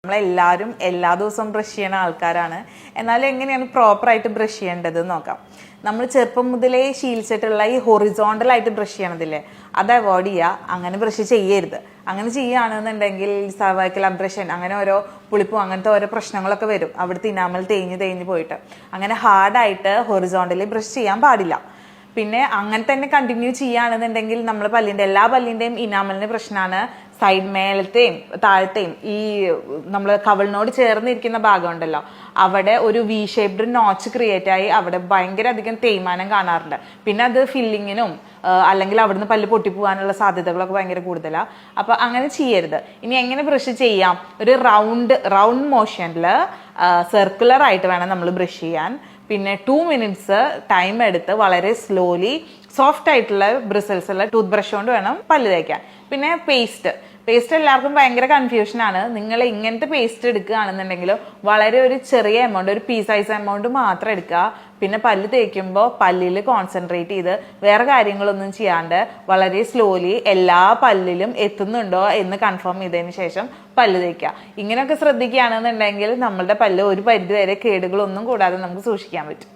നമ്മളെല്ലാവരും എല്ലാ ദിവസവും ബ്രഷ് ചെയ്യുന്ന ആൾക്കാരാണ്. എന്നാലും എങ്ങനെയാണ് പ്രോപ്പറായിട്ട് ബ്രഷ് ചെയ്യേണ്ടത് നോക്കാം. നമ്മൾ ചെറുപ്പം മുതലേ ശീലിച്ചിട്ടുള്ള ഈ ഹൊറിസോണ്ടലായിട്ട് ബ്രഷ് ചെയ്യണതില്ലേ, അത് അവോയ്ഡ് ചെയ്യുക. അങ്ങനെ ബ്രഷ് ചെയ്യരുത്. അങ്ങനെ ചെയ്യുകയാണെന്നുണ്ടെങ്കിൽ സർവൈക്കൽ അബ്രഷൻ, അങ്ങനെ ഓരോ പുളിപ്പും അങ്ങനത്തെ ഓരോ പ്രശ്നങ്ങളൊക്കെ വരും. അവിടുത്തെ ഇനാമൽ തേഞ്ഞ് പോയിട്ട് അങ്ങനെ ഹാർഡായിട്ട് ഹൊറിസോണ്ടലി ബ്രഷ് ചെയ്യാൻ പാടില്ല. പിന്നെ അങ്ങനെ തന്നെ കണ്ടിന്യൂ ചെയ്യുകയാണെന്നുണ്ടെങ്കിൽ നമ്മൾ എല്ലാ പല്ലിൻ്റെയും ഇനാമലിന് പ്രശ്നമാണ്. സൈഡ് മേലത്തെയും താഴത്തെയും ഈ നമ്മൾ കവിളിനോട് ചേർന്നിരിക്കുന്ന ഭാഗം ഉണ്ടല്ലോ, അവിടെ ഒരു വി ഷേപ്ഡ് നോച്ച് ക്രിയേറ്റ് ആയി അവിടെ ഭയങ്കര അധികം തേയ്മാനം കാണാറുണ്ട്. പിന്നെ അത് ഫില്ലിങ്ങിനും അല്ലെങ്കിൽ അവിടുന്ന് പല്ല് പൊട്ടിപ്പോകാനുള്ള സാധ്യതകളൊക്കെ ഭയങ്കര കൂടുതലാണ്. അപ്പം അങ്ങനെ ചെയ്യരുത്. ഇനി എങ്ങനെ ബ്രഷ് ചെയ്യാം? ഒരു റൗണ്ട് മോഷനിൽ സർക്കുലർ ആയിട്ട് വേണം നമ്മൾ ബ്രഷ് ചെയ്യാൻ. പിന്നെ 2 മിനിറ്റ്സ് ടൈം എടുത്ത് വളരെ സ്ലോലി സോഫ്റ്റ് ആയിട്ടുള്ള ബ്രിസൽസ് ഉള്ള ടൂത്ത് ബ്രഷ് കൊണ്ട് വേണം പല്ല് തേക്കാൻ. പിന്നെ പേസ്റ്റ് എല്ലാവർക്കും ഭയങ്കര കൺഫ്യൂഷനാണ്. നിങ്ങൾ ഇങ്ങനത്തെ പേസ്റ്റ് എടുക്കുകയാണെന്നുണ്ടെങ്കിൽ വളരെ ഒരു ചെറിയ എമൗണ്ട്, ഒരു പീ സൈസ് എമൗണ്ട് മാത്രം എടുക്കുക. പിന്നെ പല്ല് തേക്കുമ്പോൾ പല്ലിൽ കോൺസെൻട്രേറ്റ് ചെയ്ത് വേറെ കാര്യങ്ങളൊന്നും ചെയ്യാണ്ട് വളരെ സ്ലോലി എല്ലാ പല്ലിലും എത്തുന്നുണ്ടോ എന്ന് കൺഫേം ചെയ്തതിന് ശേഷം പല്ല് തേക്കുക. ഇങ്ങനെയൊക്കെ ശ്രദ്ധിക്കുകയാണെന്നുണ്ടെങ്കിൽ നമ്മളുടെ പല്ല് ഒരു പരിധി വരെ കേടുകളൊന്നും കൂടാതെ നമുക്ക് സൂക്ഷിക്കാൻ പറ്റും.